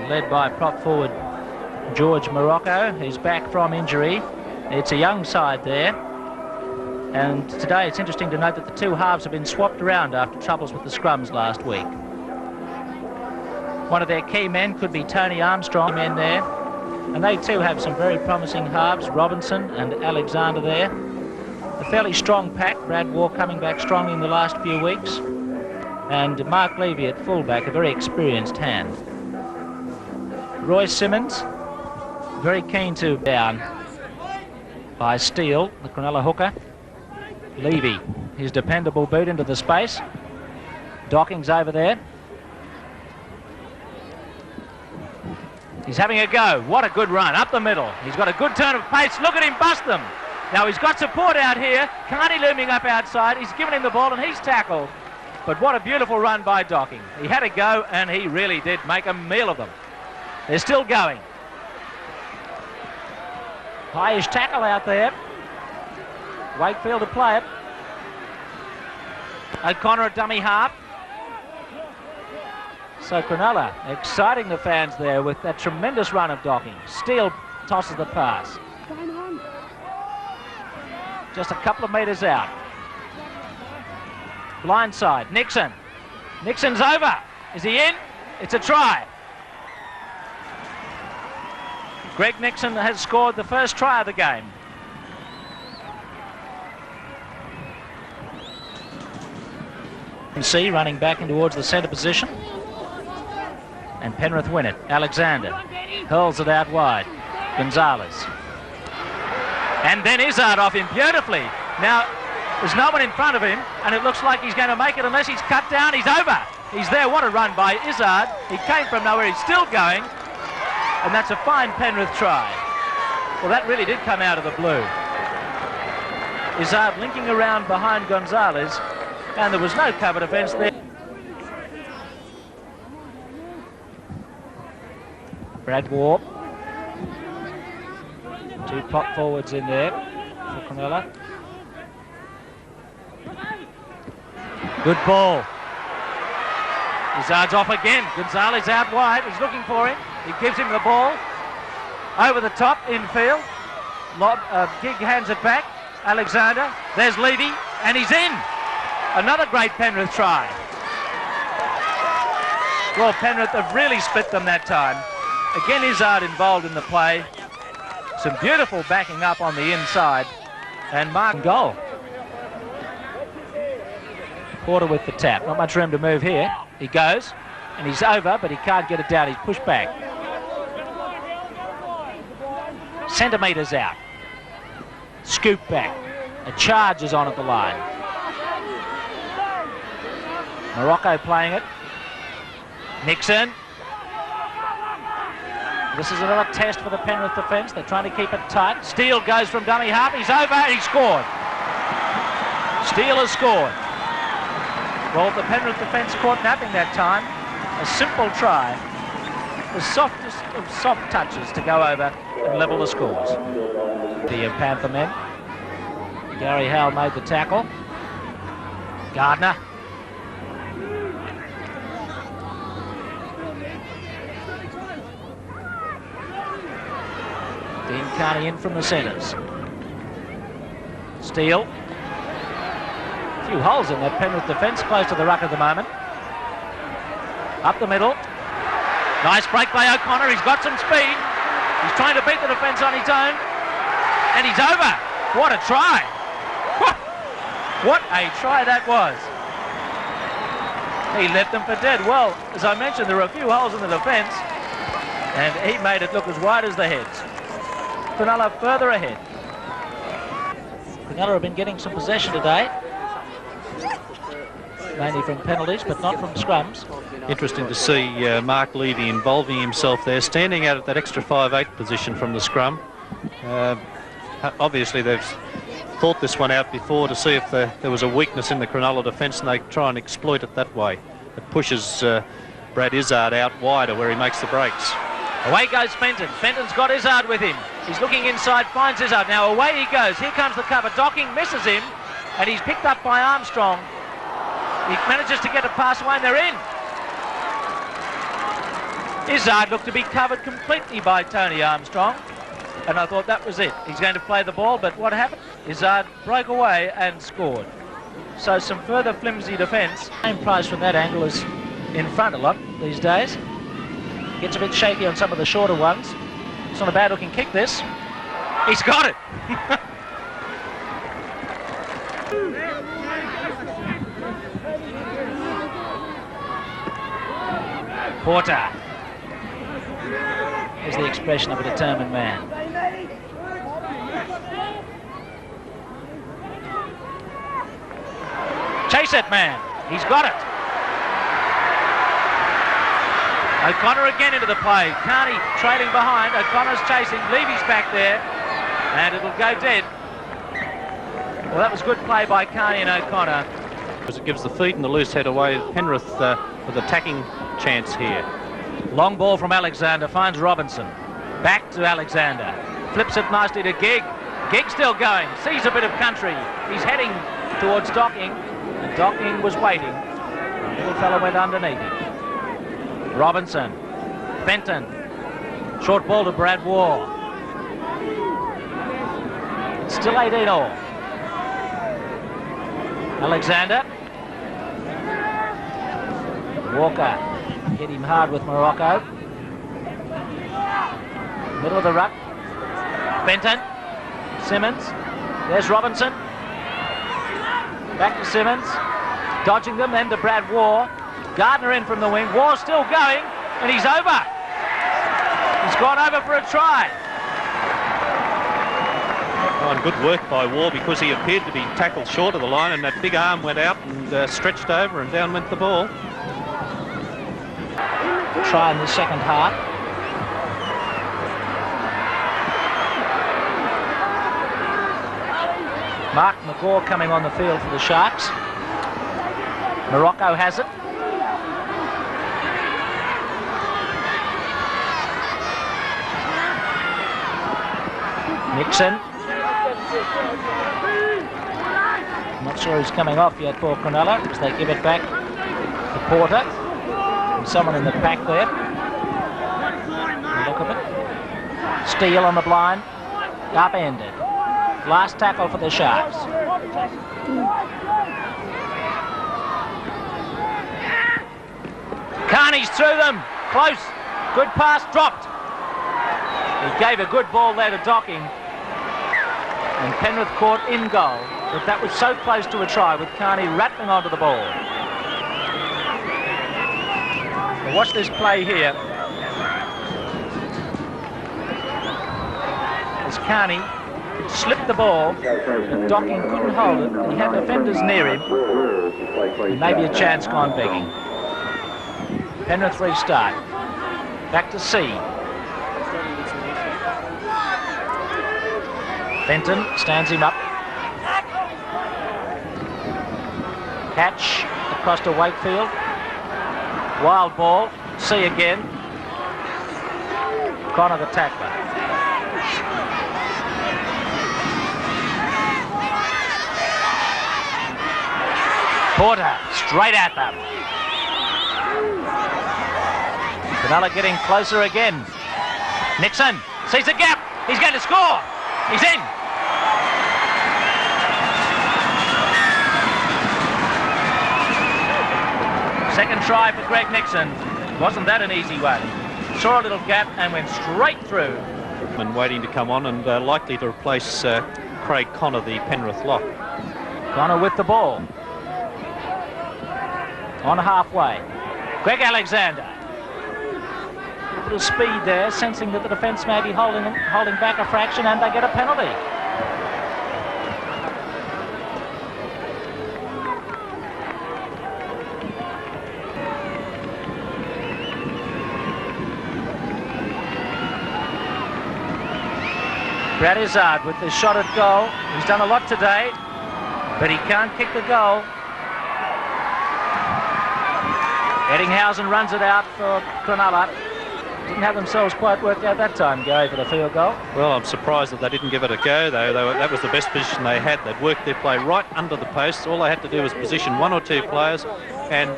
led by prop forward George Morocco, who's back from injury. It's a young side there. And today it's interesting to note that the two halves have been swapped around after troubles with the scrums last week. One of their key men could be Tony Armstrong, men there. And they too have some very promising halves, Robinson and Alexander there. A fairly strong pack, Brad Waugh coming back strongly in the last few weeks. And Mark Levy at fullback, a very experienced hand. Roy Simmons, very keen to down by Steele, the Cronulla hooker. Levy, his dependable boot into the space. Docking's over there. He's having a go. What a good run up the middle. He's got a good turn of pace. Look at him bust them. Now he's got support out here. Carney looming up outside. He's given him the ball and he's tackled. But what a beautiful run by Docking. He had a go and he really did make a meal of them. They're still going. Highish tackle out there. Wakefield to play it. O'Connor at dummy half. So Cronulla exciting the fans there with that tremendous run of Docking. Steele tosses the pass. Just a couple of metres out. Blindside, Nixon. Nixon's over. Is he in? It's a try. Greg Nixon has scored the first try of the game. MC running back in towards the centre position. And Penrith win it. Alexander hurls it out wide. Gonzalez. And then Izzard off him beautifully. Now, there's no one in front of him, and it looks like he's going to make it unless he's cut down. He's over. He's there. What a run by Izzard. He came from nowhere. He's still going. And that's a fine Penrith try. Well, that really did come out of the blue. Izzard linking around behind Gonzalez, and there was no cover defence there. Brad Waugh. Two pop forwards in there for Cronulla. Good ball. Izzard's off again. Gonzalez out wide. He's looking for him. He gives him the ball. Over the top, infield. Gig hands it back. Alexander. There's Levy. And he's in. Another great Penrith try. Well, Penrith have really split them that time. Again, Izzard involved in the play. Some beautiful backing up on the inside. And Mark goal. Porter with the tap. Not much room to move here. He goes. And he's over, but he can't get it down. He's pushed back. Centimetres out. Scoop back. A charge is on at the line. Morocco playing it. Nixon. This is another test for the Penrith defence. They're trying to keep it tight. Steele goes from dummy half. He's over. He scored. Steele has scored. Well, the Penrith defence caught napping that time. A simple try. The softest of soft touches to go over and level the scores. The Panther men. Gary Howell made the tackle. Gardner. Dean Carney in from the centres. Steele. A few holes in that Penrith defence, close to the ruck at the moment. Up the middle. Nice break by O'Connor. He's got some speed. He's trying to beat the defence on his own. And he's over. What a try. What a try that was. He left them for dead. Well, as I mentioned, there were a few holes in the defence. And he made it look as wide as the heads. Cronulla further ahead. Cronulla have been getting some possession today. Mainly from penalties, but not from scrums. Interesting to see Mark Levy involving himself there, standing out at that extra 5'8" position from the scrum. Obviously, they've thought this one out before to see if there was a weakness in the Cronulla defence, and they try and exploit it that way. It pushes Brad Izzard out wider where he makes the breaks. Away goes Fenton. Fenton's got Izzard with him. He's looking inside, finds Izzard. Now away he goes. Here comes the cover. Docking misses him, and he's picked up by Armstrong. He manages to get a pass away, and they're in. Izzard looked to be covered completely by Tony Armstrong, and I thought that was it. He's going to play the ball, but what happened? Izzard broke away and scored. So some further flimsy defence. Same price from that angle as in front a lot these days. Gets a bit shaky on some of the shorter ones. It's not a bad looking kick, this. He's got it! Porter. There's the expression of a determined man. Chase it, man. He's got it. O'Connor again into the play. Carney trailing behind. O'Connor's chasing. Levy's back there. And it'll go dead. Well, that was good play by Carney and O'Connor. Because it gives the feet and the loose head away. Penrith with attacking chance here. Long ball from Alexander. Finds Robinson. Back to Alexander. Flips it nicely to Gigg. Gigg still going. Sees a bit of country. He's heading towards Docking. And Docking was waiting. The little fellow went underneath him. Robinson. Fenton. Short ball to Brad Waugh. Still 18 all. Alexander. Walker. Hit him hard with Morocco. Middle of the ruck. Fenton. Simmons. There's Robinson. Back to Simmons. Dodging them, then to Brad Waugh. Gardner in from the wing. Waugh still going, and he's over. He's gone over for a try. Oh, and good work by Waugh, because he appeared to be tackled short of the line, and that big arm went out and stretched over, and down went the ball. Try in the second half. Mark McGaw coming on the field for the Sharks. Morocco has it. Nixon. I'm not sure who's coming off yet for Cronulla, as they give it back to Porter. And someone in the pack there. Look at it. Steele on the blind. Upended. Last tackle for the Sharks. Carney's through them. Close. Good pass, dropped. He gave a good ball there to Docking. And Penrith caught in goal. But that was so close to a try, with Carney rattling onto the ball. Now watch this play here. As Carney slipped the ball, but Docking couldn't hold it, and he had defenders near him. And maybe a chance gone begging. Penrith restart. Back to C. Fenton stands him up. Catch across to Wakefield. Wild ball. C again. Connor the tackler. Porter straight at them. Cronulla getting closer again. Nixon sees a gap. He's going to score. He's in. Second try for Greg Nixon. Wasn't that an easy one? Saw a little gap and went straight through. And waiting to come on, and likely to replace Craig Connor, the Penrith lock. Connor with the ball. On halfway. Greg Alexander. A little speed there, sensing that the defence may be holding back a fraction, and they get a penalty. Brad Izzard with the shot at goal. He's done a lot today, but he can't kick the goal. Eddinghausen runs it out for Cronulla. Didn't have themselves quite worked out that time, Gary, for the field goal. Well, I'm surprised that they didn't give it a go, though. That was the best position they had. They'd worked their play right under the posts. All they had to do was position one or two players and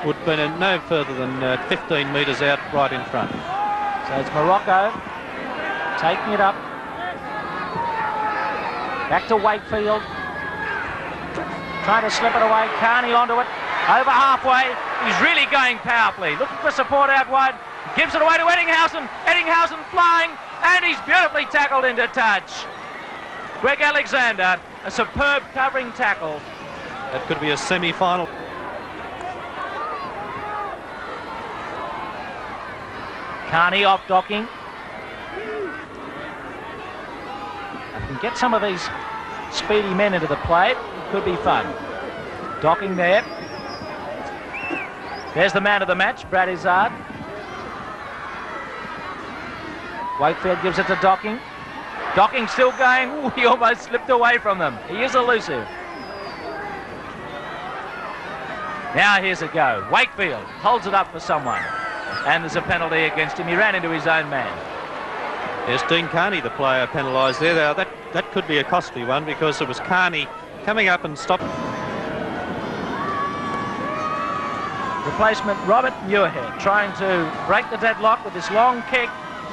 would have been no further than 15 metres out right in front. So it's Morocco taking it up. Back to Wakefield. Trying to slip it away. Carney onto it. Over halfway. He's really going powerfully. Looking for support out wide. Gives it away to Eddinghausen. Eddinghausen flying. And he's beautifully tackled into touch. Greg Alexander, a superb covering tackle. That could be a semi-final. Carney off Docking. I can get some of these speedy men into the play. It could be fun. Docking there. There's the man of the match, Brad Izzard. Wakefield gives it to Docking. Docking still going. Ooh, he almost slipped away from them. He is elusive. Now here's a go. Wakefield holds it up for someone. And there's a penalty against him. He ran into his own man. There's Dean Carney, the player, penalised there. Now, that could be a costly one because it was Carney coming up and stopped. Replacement Robert Muirhead trying to break the deadlock with this long kick.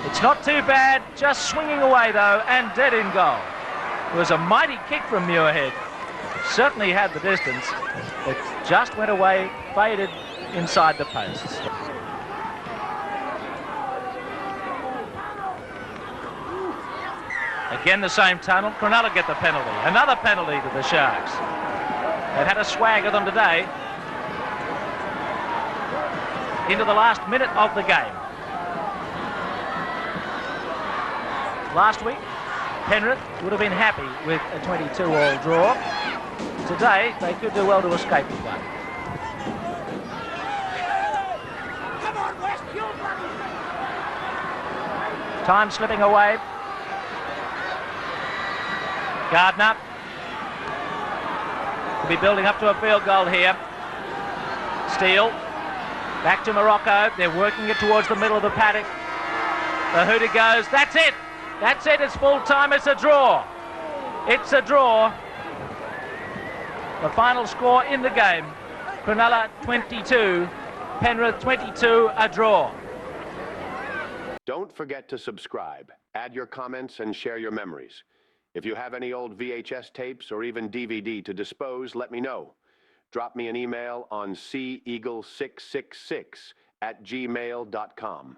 It's not too bad, just swinging away though, and dead in goal. It was a mighty kick from Muirhead. Certainly had the distance. It just went away, faded inside the posts. Again the same tunnel. Cronulla get the penalty. Another penalty to the Sharks. They've had a swag of them today. Into the last minute of the game. Last week, Penrith would have been happy with a 22-all draw. Today, they could do well to escape with one. Come on, West, you bloody... Time slipping away. Gardner will be building up to a field goal here. Steele back to Morocco. They're working it towards the middle of the paddock. The hooter goes. That's it. That's it. It's full time. It's a draw. It's a draw. The final score in the game. Cronulla 22, Penrith 22, a draw. Don't forget to subscribe, add your comments and share your memories. If you have any old VHS tapes or even DVD to dispose, let me know. Drop me an email on ceagle666@gmail.com.